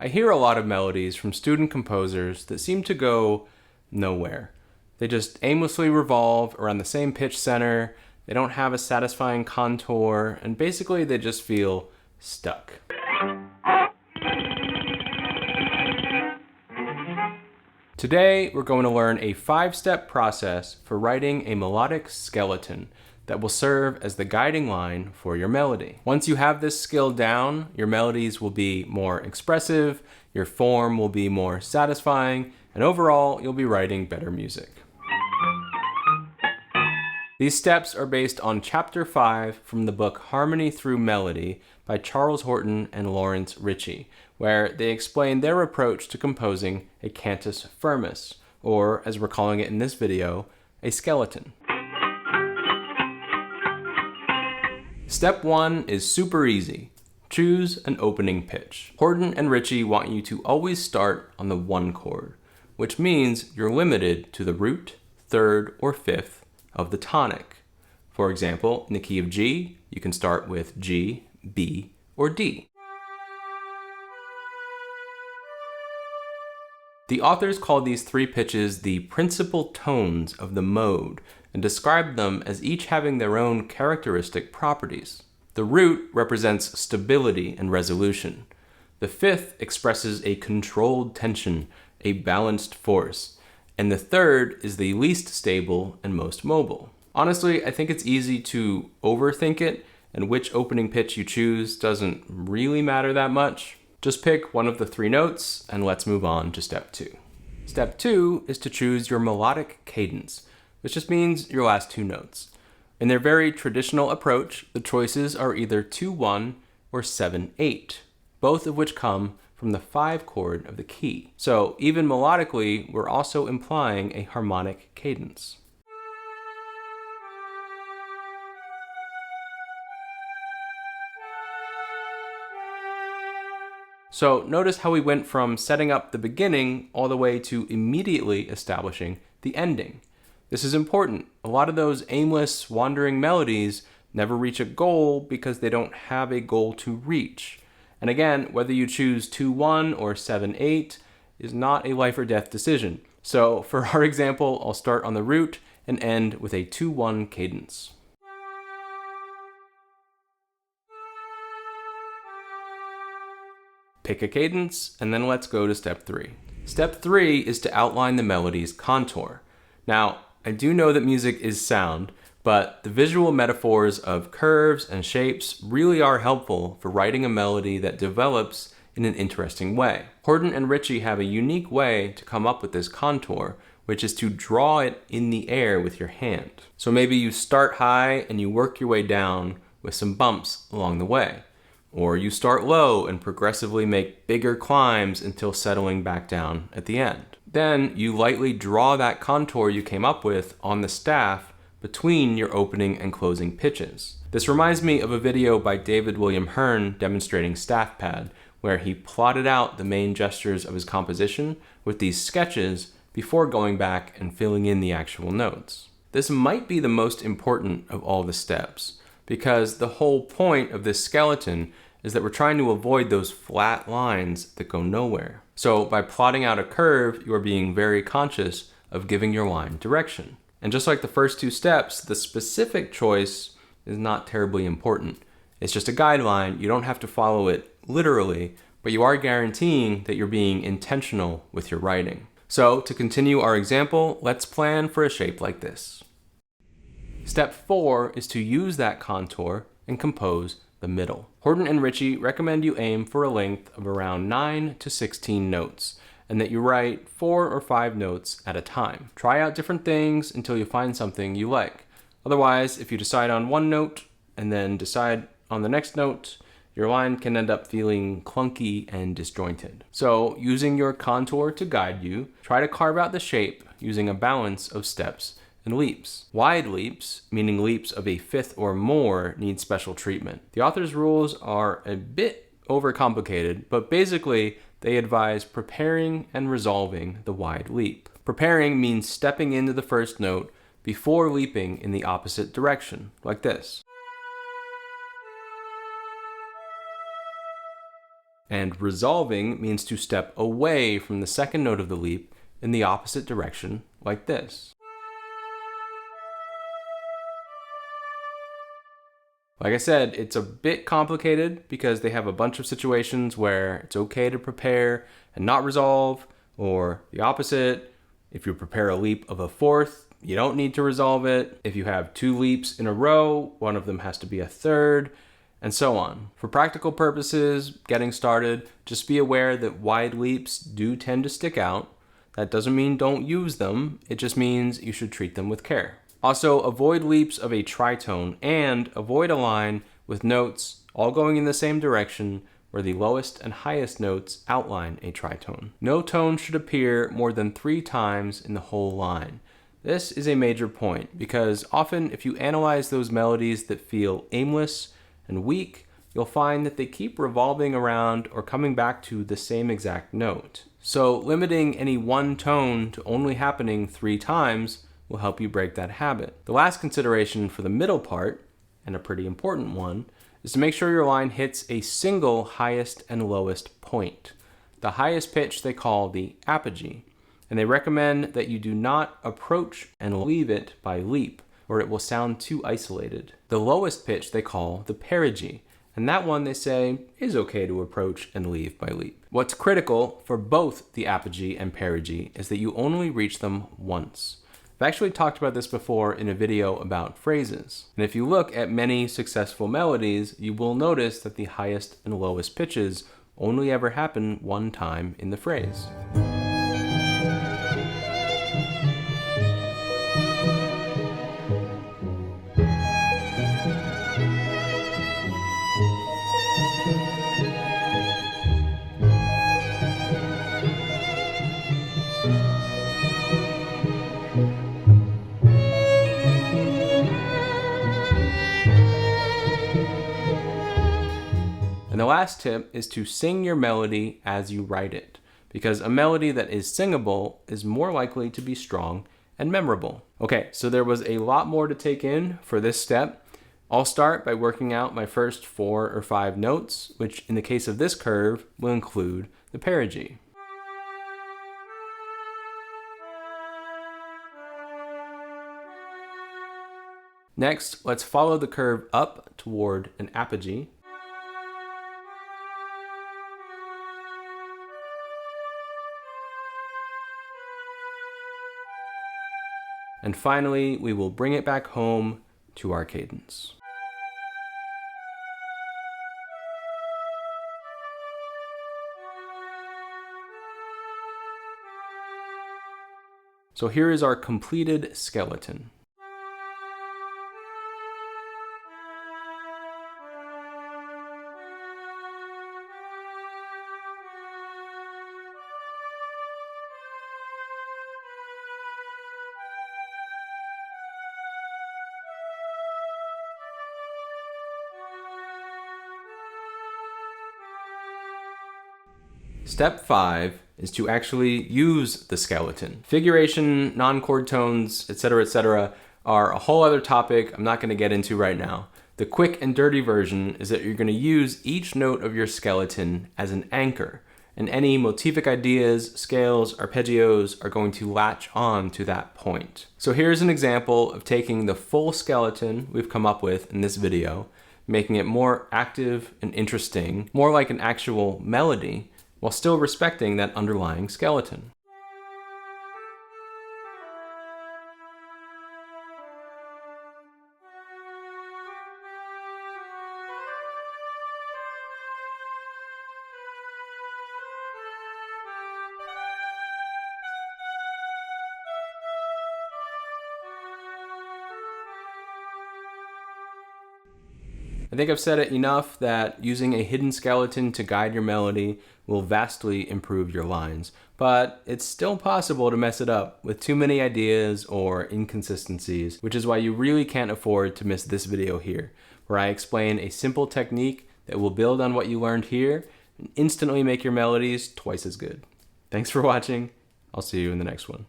I hear a lot of melodies from student composers that seem to go nowhere. They just aimlessly revolve around the same pitch center, they don't have a satisfying contour, and basically they just feel stuck. Today, we're going to learn a 5-step process for writing a melodic skeleton that will serve as the guiding line for your melody. Once you have this skill down, your melodies will be more expressive, your form will be more satisfying, and overall, you'll be writing better music. These steps are based on Chapter 5 from the book Harmony Through Melody by Charles Horton and Lawrence Ritchie, where they explain their approach to composing a cantus firmus, or as we're calling it in this video, a skeleton. Step 1 is super easy. Choose an opening pitch. Horton and Ritchie want you to always start on the 1 chord, which means you're limited to the root, 3rd, or 5th of the tonic. For example, in the key of G, you can start with G, B, or D. The authors call these 3 pitches the principal tones of the mode and describe them as each having their own characteristic properties. The root represents stability and resolution. The 5th expresses a controlled tension, a balanced force, and the 3rd is the least stable and most mobile. Honestly, I think it's easy to overthink it, and which opening pitch you choose doesn't really matter that much. Just pick one of the 3 notes, and let's move on to step 2. Step 2 is to choose your melodic cadence, which just means your last 2 notes. In their very traditional approach, the choices are either 2-1 or 7-8, both of which come from the 5 chord of the key. So even melodically, we're also implying a harmonic cadence. So notice how we went from setting up the beginning all the way to immediately establishing the ending. This is important. A lot of those aimless, wandering melodies never reach a goal because they don't have a goal to reach. And again, whether you choose 2-1 or 7-8 is not a life or death decision. So for our example, I'll start on the root and end with a 2-1 cadence. Pick a cadence, and then let's go to step 3. Step 3 is to outline the melody's contour. Now, I do know that music is sound, but the visual metaphors of curves and shapes really are helpful for writing a melody that develops in an interesting way. Horton and Ritchie have a unique way to come up with this contour, which is to draw it in the air with your hand. So maybe you start high and you work your way down with some bumps along the way. Or you start low and progressively make bigger climbs until settling back down at the end. Then you lightly draw that contour you came up with on the staff between your opening and closing pitches. This reminds me of a video by David William Hearn demonstrating staff pad, where he plotted out the main gestures of his composition with these sketches before going back and filling in the actual notes. This might be the most important of all the steps, because the whole point of this skeleton is that we're trying to avoid those flat lines that go nowhere. So by plotting out a curve, you are being very conscious of giving your line direction. And just like the first 2 steps, the specific choice is not terribly important. It's just a guideline. You don't have to follow it literally, but you are guaranteeing that you're being intentional with your writing. So to continue our example, let's plan for a shape like this. Step 4 is to use that contour and compose the middle. Horton and Ritchie recommend you aim for a length of around 9 to 16 notes, and that you write 4 or 5 notes at a time. Try out different things until you find something you like. Otherwise, if you decide on one note and then decide on the next note, your line can end up feeling clunky and disjointed. So, using your contour to guide you, try to carve out the shape using a balance of steps and leaps. Wide leaps, meaning leaps of a 5th or more, need special treatment. The author's rules are a bit overcomplicated, but basically they advise preparing and resolving the wide leap. Preparing means stepping into the first note before leaping in the opposite direction, like this. And resolving means to step away from the second note of the leap in the opposite direction, like this. Like I said, it's a bit complicated because they have a bunch of situations where it's okay to prepare and not resolve, or the opposite. If you prepare a leap of a fourth, you don't need to resolve it. If you have two leaps in a row, one of them has to be a third, and so on. For practical purposes, getting started, just be aware that wide leaps do tend to stick out. That doesn't mean don't use them, it just means you should treat them with care. Also, avoid leaps of a tritone and avoid a line with notes all going in the same direction where the lowest and highest notes outline a tritone. No tone should appear more than 3 times in the whole line. This is a major point because often if you analyze those melodies that feel aimless and weak, you'll find that they keep revolving around or coming back to the same exact note. So limiting any one tone to only happening 3 times will help you break that habit. The last consideration for the middle part, and a pretty important one, is to make sure your line hits a single highest and lowest point. The highest pitch they call the apogee, and they recommend that you do not approach and leave it by leap, or it will sound too isolated. The lowest pitch they call the perigee, and that one they say is okay to approach and leave by leap. What's critical for both the apogee and perigee is that you only reach them once. I've actually talked about this before in a video about phrases. And if you look at many successful melodies, you will notice that the highest and lowest pitches only ever happen one time in the phrase. And the last tip is to sing your melody as you write it, because a melody that is singable is more likely to be strong and memorable. Okay, so there was a lot more to take in for this step. I'll start by working out my first 4 or 5 notes, which in the case of this curve will include the perigee. Next, let's follow the curve up toward an apogee. And finally, we will bring it back home to our cadence. So here is our completed skeleton. Step 5 is to actually use the skeleton. Figuration, non-chord tones, etc., are a whole other topic I'm not going to get into right now. The quick and dirty version is that you're going to use each note of your skeleton as an anchor, and any motivic ideas, scales, arpeggios are going to latch on to that point. So here's an example of taking the full skeleton we've come up with in this video, making it more active and interesting, more like an actual melody, while still respecting that underlying skeleton. I think I've said it enough that using a hidden skeleton to guide your melody will vastly improve your lines, but it's still possible to mess it up with too many ideas or inconsistencies, which is why you really can't afford to miss this video here, where I explain a simple technique that will build on what you learned here and instantly make your melodies twice as good. Thanks for watching. I'll see you in the next one.